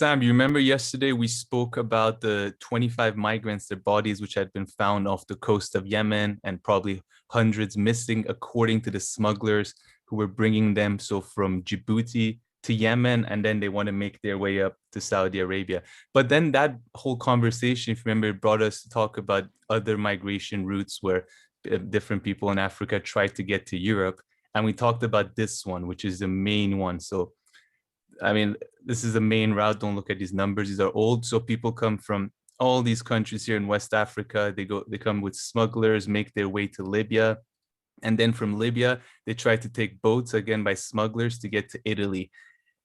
Sam, you remember yesterday we spoke about the 25 migrants, their bodies, which had been found off the coast of Yemen, and probably hundreds missing, according to the smugglers who were bringing them. So from Djibouti to Yemen, and then they want to make their way up to Saudi Arabia. But then that whole conversation, if you remember, brought us to talk about other migration routes where different people in Africa tried to get to Europe. And we talked about this one, which is the main one. So I mean, this is the main route. Don't look at these numbers. These are old. So people come from all these countries here in West Africa. They come with smugglers, make their way to Libya. And then from Libya, they try to take boats again by smugglers to get to Italy.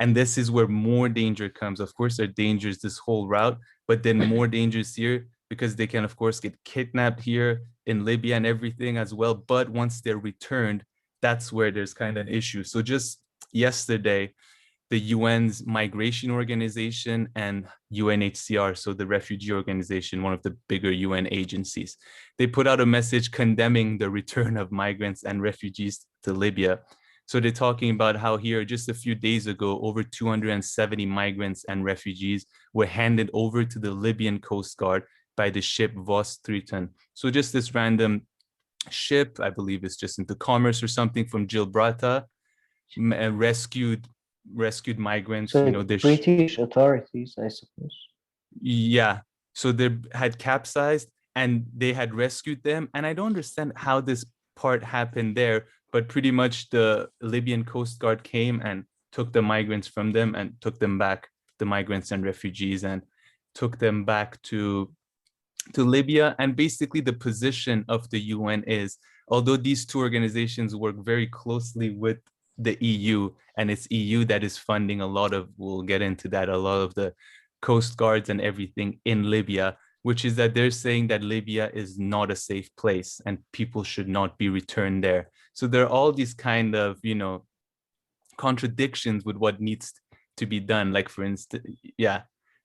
And this is where more danger comes. Of course, there are dangers this whole route, but then more dangers here because they can, of course, get kidnapped here in Libya and everything as well. But once they're returned, that's where there's kind of an issue. So just yesterday, the UN's migration organization and UNHCR, so the refugee organization, one of the bigger UN agencies, they put out a message condemning the return of migrants and refugees to Libya. So they're talking about how here, just a few days ago, over 270 migrants and refugees were handed over to the Libyan Coast Guard by the ship Vos Triton. So just this random ship, I believe it's just into commerce or something, from Gibraltar, rescued migrants. So British authorities, I suppose. Yeah, so they had capsized and they had rescued them, and I don't understand how this part happened there, but pretty much the Libyan Coast Guard came and took the migrants from them and took them back, the migrants and refugees, and took them back to Libya. And basically the position of the UN is, although these two organizations work very closely with the EU, and it's EU that is funding a lot of, we'll get into that, a lot of the coast guards and everything in Libya, which is that they're saying that Libya is not a safe place and people should not be returned there. So there are all these kind of, contradictions with what needs to be done. Like, for instance,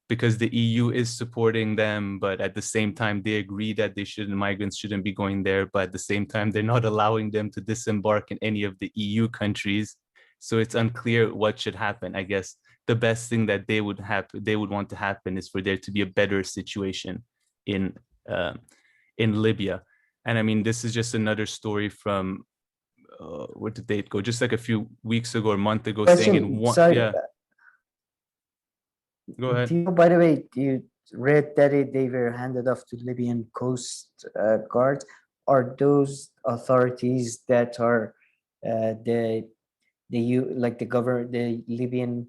because the EU is supporting them, but at the same time, they agree that migrants shouldn't be going there. But at the same time, they're not allowing them to disembark in any of the EU countries. So it's unclear what should happen. I guess the best thing that they would want to happen is for there to be a better situation in Libya. And I mean, this is just another story from where did they go? Just like a few weeks ago or a month ago, saying in one. Sorry. Go ahead. By the way, you read that they were handed off to Libyan Coast Guard. Are those authorities that are the Libyan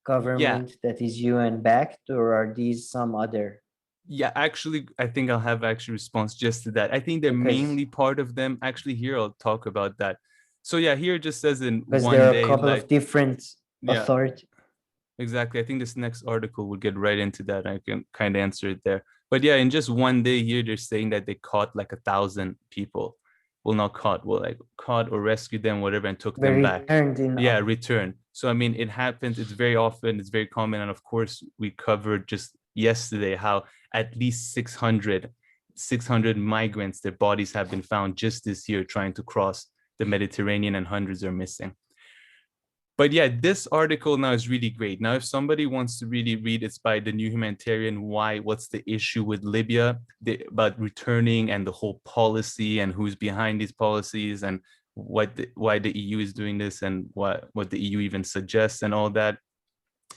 government that is UN backed, or are these some other? Yeah, actually, I think I'll have actually response just to that. I think they're mainly part of them. Actually, here I'll talk about that. So yeah, here it just says in one day. Because there are a couple of different authorities. Exactly. I think this next article will get right into that. I can kind of answer it there. But yeah, in just one day here, they're saying that they caught like 1,000 people. Well, not caught. Well, like caught or rescued them, whatever, and took them back. Return. So I mean, it happens. It's very often. It's very common. And of course, we covered just yesterday how at least 600 migrants, their bodies have been found just this year trying to cross the Mediterranean, and hundreds are missing. But yeah, this article now is really great. Now, if somebody wants to really read, it's by the New Humanitarian. What's the issue with Libya, about returning and the whole policy and who's behind these policies and why the EU is doing this and what the EU even suggests and all that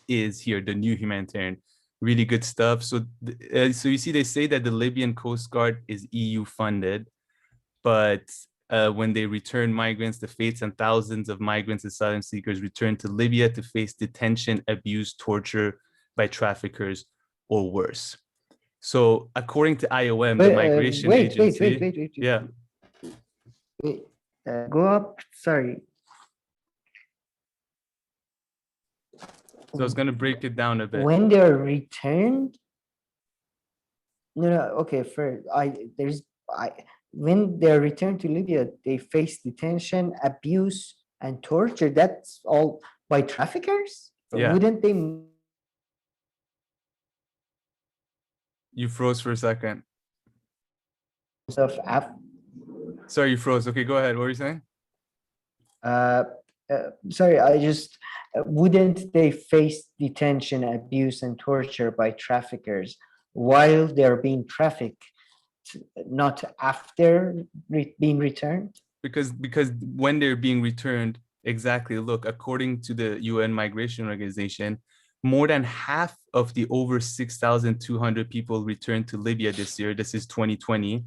is here, the New Humanitarian. Really good stuff. So you see, they say that the Libyan Coast Guard is EU funded, but when they return migrants, the fates and thousands of migrants and asylum seekers return to Libya to face detention, abuse, torture by traffickers, or worse. So according to IOM, the migration agency. Go up. Sorry. So I was going to break it down a bit. When they're returned. Okay. When they're returned to Libya, they face detention, abuse, and torture. That's all by traffickers? Yeah. Wouldn't they? You froze for a second. Sorry, you froze. Okay, go ahead. What were you saying? Sorry, I just wouldn't they face detention, abuse, and torture by traffickers while they're being trafficked, not after being returned? Because when they're being returned, exactly. Look, according to the UN Migration Organization, more than half of the over 6,200 people returned to Libya this year, this is 2020,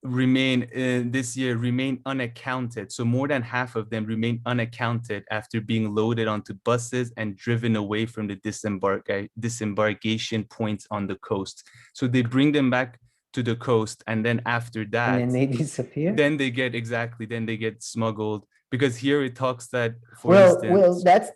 remain unaccounted. So more than half of them remain unaccounted after being loaded onto buses and driven away from the disembarkation points on the coast. So they bring them back to the coast, and then after that, and then they disappear. Then they get smuggled. Because here it talks that, for well, instance, that's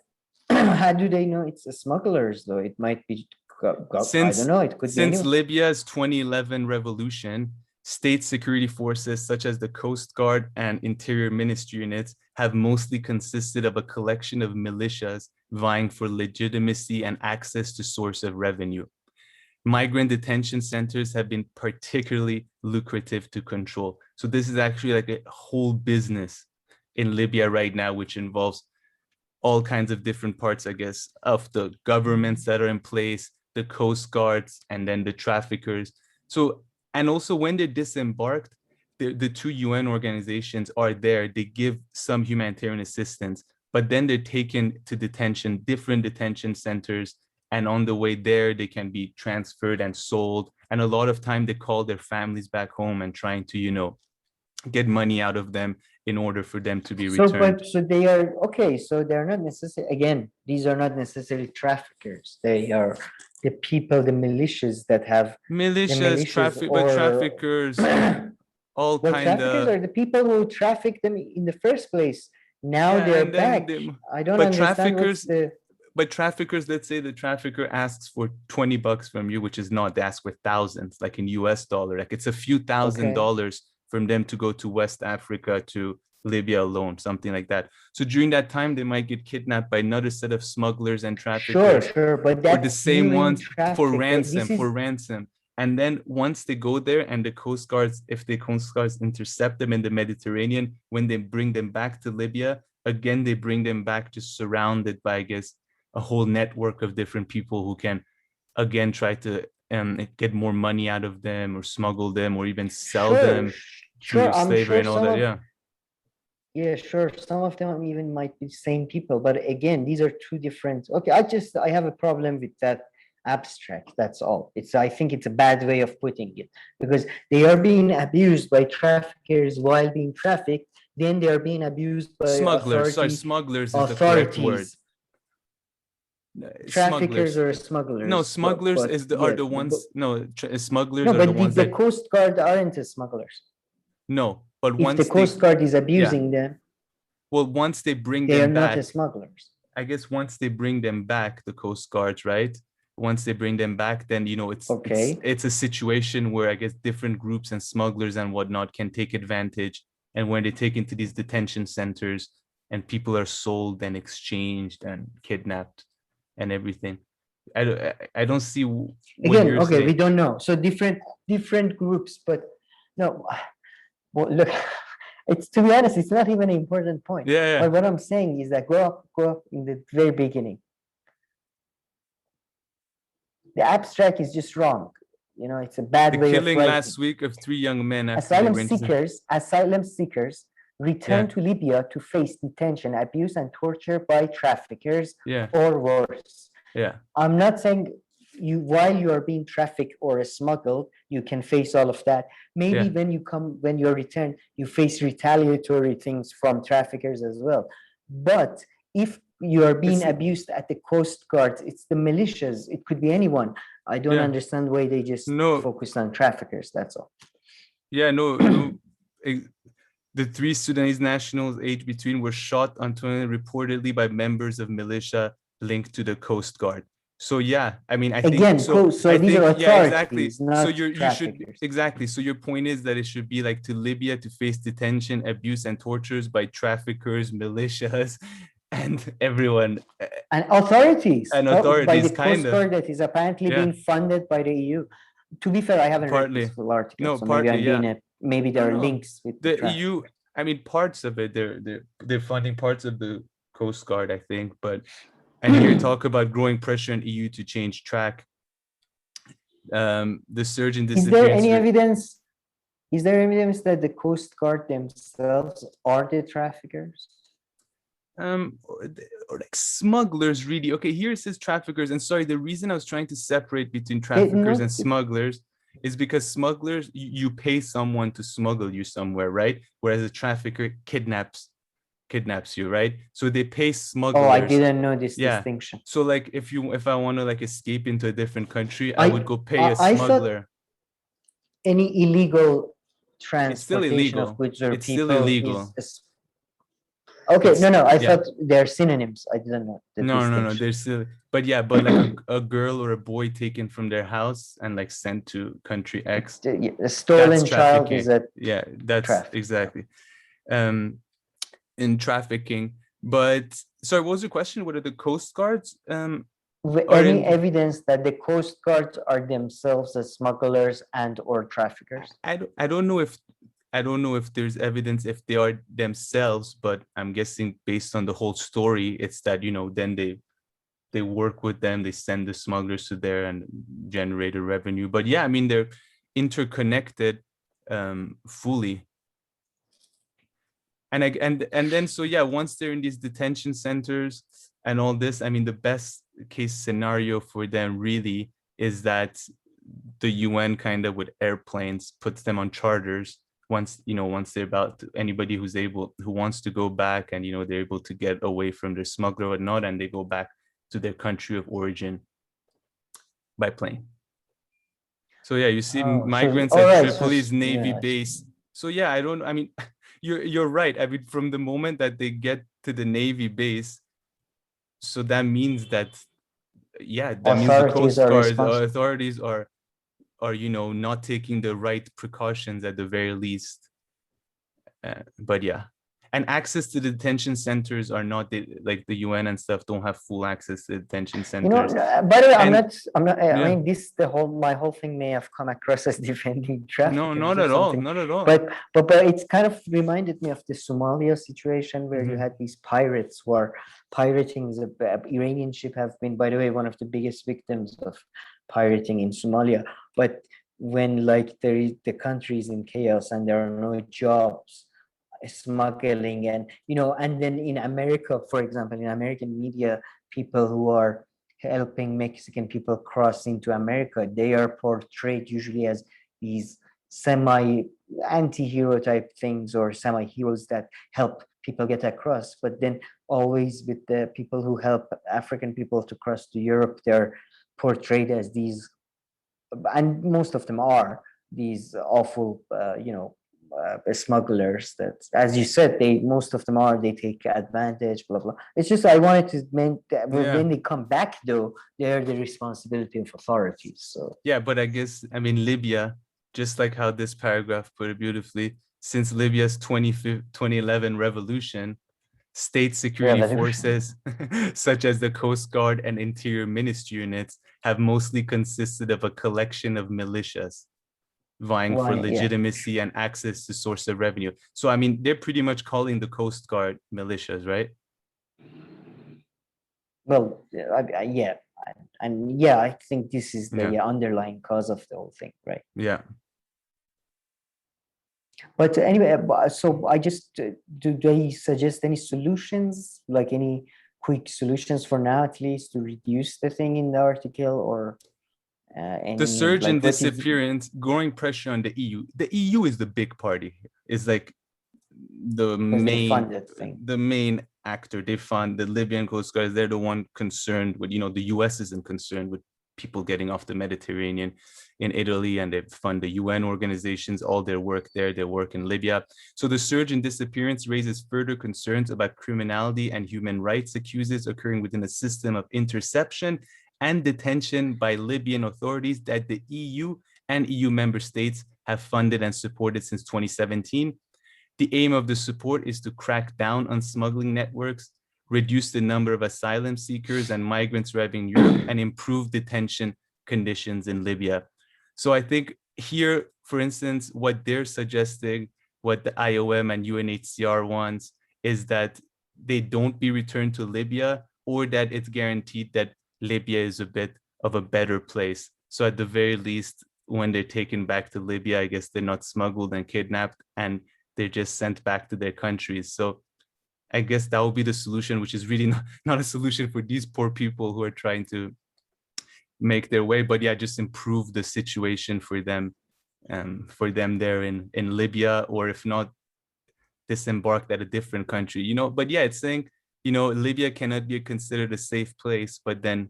how do they know it's the smugglers though? It might be, I don't know. It could be since Libya's 2011 revolution, state security forces such as the Coast Guard and Interior Ministry units have mostly consisted of a collection of militias vying for legitimacy and access to source of revenue. Migrant detention centers have been particularly lucrative to control. So this is actually like a whole business in Libya right now, which involves all kinds of different parts, I guess, of the governments that are in place, the Coast Guards, and then the traffickers. So, and also when they're disembarked, the two UN organizations are there. They give some humanitarian assistance, but then they're taken to detention, different detention centers. And on the way there, they can be transferred and sold. And a lot of time they call their families back home and trying to, get money out of them in order for them to be returned. So they are, okay, so they're not necessarily, again, these are not necessarily traffickers. They are the people, the militias that have traffickers, all kind traffickers of are the people who traffic them in the first place. Now they're back. I don't understand what's the... But traffickers, let's say the trafficker asks for $20 from you, which is not, they ask for thousands, like in US dollar. Like it's a few $1,000s from them to go to West Africa, to Libya alone, something like that. So during that time, they might get kidnapped by another set of smugglers and traffickers. Sure, but that's the same ones for traffic. ransom. And then once they go there and the Coast Guards, if the Coast Guards intercept them in the Mediterranean, when they bring them back to Libya, again, they bring them back just surrounded by, I guess, a whole network of different people who can, again, try to get more money out of them or smuggle them or even sell them to slavery and all that. Yeah, sure. Some of them even might be the same people. But again, these are two different... Okay, I have a problem with that abstract. That's all. I think it's a bad way of putting it, because they are being abused by traffickers while being trafficked. Then they are being abused by smugglers. Smugglers is the correct word. Traffickers or smugglers? No, smugglers are the ones. Smugglers are the ones the Coast Guard aren't smugglers. No, but if once the Coast Guard is abusing them, well, once they bring them back, they are not smugglers. I guess once they bring them back, the Coast Guards, right? Once they bring them back, then it's a situation where I guess different groups and smugglers and whatnot can take advantage. And when they take into these detention centers, and people are sold and exchanged and kidnapped and everything. I don't see again. Okay, we don't know. So different groups, but no. Well, look, it's, to be honest, it's not even an important point. Yeah. But what I'm saying is that go up in the very beginning. The abstract is just wrong. It's a bad way of writing. The killing last week of 3 young men. Asylum seekers return to Libya to face detention, abuse, and torture by traffickers or worse. Yeah. I'm not saying while you are being trafficked or smuggled, you can face all of that. Maybe when you're returned, you face retaliatory things from traffickers as well. But if you are being abused at the Coast Guard, it's the militias, it could be anyone. I don't understand why they just focus on traffickers, that's all. Yeah, no. The 3 Sudanese nationals aged between were shot on 20 reportedly by members of militia linked to the Coast Guard. So I mean, I think these are authorities, not so you should So your point is that it should be like to Libya to face detention, abuse, and tortures by traffickers, militias, and everyone, and authorities, by the Coast Guard that is apparently being funded by the EU. To be fair, I haven't read this full article. No, so partly, maybe there are links with the EU. I mean, parts of it, they're funding parts of the Coast Guard, I think. But and here talk about growing pressure on EU to change track. The surge in disappearance. Is there evidence that the Coast Guard themselves are the traffickers? Or like smugglers, really. Okay, here it says traffickers, and sorry, the reason I was trying to separate between traffickers and smugglers is because smugglers, you pay someone to smuggle you somewhere, right? Whereas a trafficker kidnaps you, right? So they pay smugglers. Oh, I didn't know this distinction. So like if I want to like escape into a different country, I would go pay a smuggler. Any illegal transportation it's still illegal. Of goods or it's people still illegal. Okay, no, I thought they're synonyms. I didn't know. No, they're still, but like a girl or a boy taken from their house and like sent to country X. A stolen child is a that's traffic. Exactly. In trafficking. But sorry, what was the question? What are the Coast Guards? Any evidence that the Coast Guards are themselves as smugglers and or traffickers? I don't know if there's evidence if they are themselves, but I'm guessing based on the whole story, it's that, then they work with them, they send the smugglers to there and generate a revenue. But yeah, I mean, they're interconnected fully. And then, so yeah, once they're in these detention centers and all this, I mean, the best case scenario for them really is that the UN kind of with airplanes puts them on charters once they're about to, anybody who wants to go back and, they're able to get away from their smuggler or not, and they go back to their country of origin by plane. So yeah, you see migrants at Tripoli's Navy base. So yeah, I mean, you're right. I mean, from the moment that they get to the Navy base, so that means that, means the Coast Guard authorities are not taking the right precautions at the very least. But yeah, and access to the detention centers are not like the UN and stuff don't have full access to detention centers. By the way, I'm not. I mean, my whole thing may have come across as defending traffickers. No, not at all. But it's kind of reminded me of the Somalia situation where you had these pirates who are pirating the Iranian ship. Have been, by the way, one of the biggest victims of pirating in Somalia. But when the country is in chaos and there are no jobs, smuggling and then in America, for example, in American media, people who are helping Mexican people cross into America, they are portrayed usually as these anti-hero type things or semi-heroes that help people get across. But then always with the people who help African people to cross to Europe, they're portrayed as these, and most of them are these awful smugglers that, as you said, most of them they take advantage, blah blah. It's just I wanted to mean that when they come back, though, they're the responsibility of authorities. So yeah, but I guess, I mean, Libya, just like how this paragraph put it beautifully, since Libya's 2011 revolution, state security forces such as the Coast Guard and Interior Ministry units have mostly consisted of a collection of militias vying for legitimacy and access to source of revenue. So I mean, they're pretty much calling the Coast Guard militias, right? Well, I think this is the underlying cause of the whole thing, right? Yeah. But anyway, so I just do they suggest any solutions, like any quick solutions for now, at least, to reduce the thing in the article, or the surge in disappearance, growing pressure on the EU. The EU is the big party. It's like the main actor. They fund the Libyan Coast Guard. They're the one concerned with, the US isn't concerned with people getting off the Mediterranean in Italy, and they fund the UN organizations, all their work there, their work in Libya. So the surge in disappearance raises further concerns about criminality and human rights abuses occurring within a system of interception and detention by Libyan authorities that the EU and EU member states have funded and supported since 2017. The aim of the support is to crack down on smuggling networks, reduce the number of asylum seekers and migrants arriving in Europe, and improve detention conditions in Libya. So I think here, for instance, what they're suggesting, what the IOM and UNHCR wants, is that they don't be returned to Libya, or that it's guaranteed that Libya is a bit of a better place. So at the very least, when they're taken back to Libya, I guess they're not smuggled and kidnapped, and they're just sent back to their countries. So I guess that will be the solution, which is really not a solution for these poor people who are trying to make their way, but yeah, just improve the situation for them there in Libya, or if not, disembarked at a different country, you know. But yeah, it's saying, you know, Libya cannot be considered a safe place, but then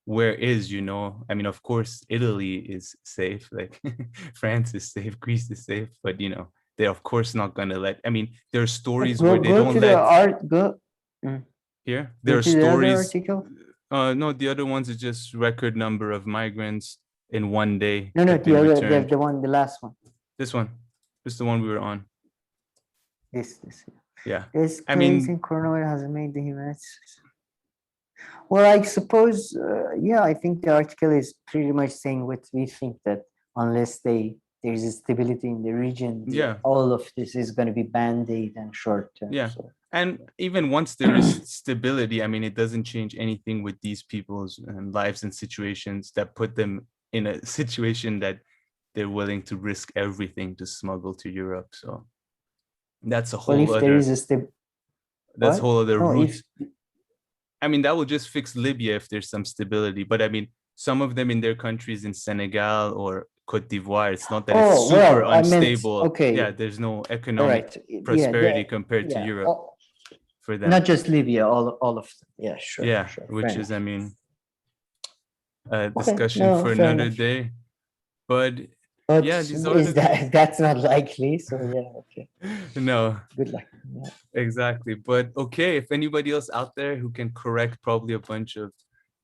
where is, you know, I mean, of course, Italy is safe, like France is safe, Greece is safe, but you know, they're of course not gonna let, I mean, there are stories where they Go don't to the let art. Go. here. Go There are to the other stories. article. No, the other ones is just record number of migrants in one day No, have the been other, returned. the one, the last one. This one, this is the one we were on. This. Yeah. This I case mean, in coronavirus has made the humanity. Well, I suppose, yeah, I think the article is pretty much saying what we think, that unless there's a stability in the region, yeah, all of this is going to be band-aid and short term. yeah. So. And even once there is stability, I mean, it doesn't change anything with these people's lives and situations that put them in a situation that they're willing to risk everything to smuggle to Europe. So that's a Well, whole if there other, is a that's a whole other No, route. I mean, that will just fix Libya if there's some stability. But I mean, some of them in their countries in Senegal or Cote d'Ivoire, it's not that it's super well, I meant, unstable. okay, Yeah, there's no all economic right, prosperity compared to Europe for them. not just Libya, all of them. Yeah, sure. Yeah, sure. which is, I mean, a Okay, discussion no, for fair another enough. day. But But yeah, these is articles. that's not likely? So yeah, okay. No, Good luck. Yeah. exactly. But okay, if anybody else out there who can correct probably a bunch of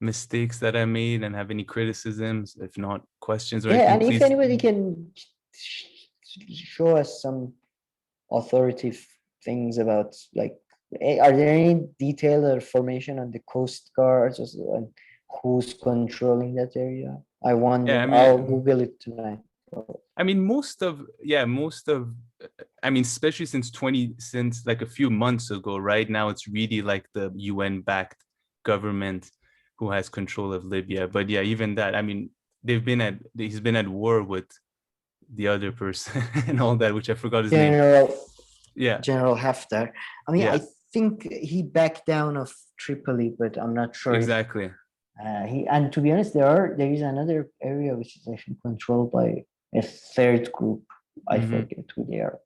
mistakes that I made and have any criticisms, if not questions or Yeah, anything, and if please. anybody can show us some authoritative things about, like, are there any detailed information on the coast guards and who's controlling that area? I wonder. Yeah, I I'll mean, Google it tonight. most of, I mean, especially since like a few months ago, right now it's really like the UN backed government who has control of Libya. But yeah, even that, I mean, he's been at war with the other person and all that, which I forgot his name. Yeah, General Haftar. I mean, yeah, I think he backed down of Tripoli, but I'm not sure exactly. if and to be honest, there is another area which is actually controlled by a third group. I forget who they are.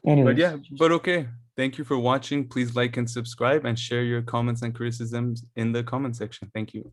But Anyways, yeah, but okay. Thank you for watching. Please like and subscribe and share your comments and criticisms in the comment section. Thank you.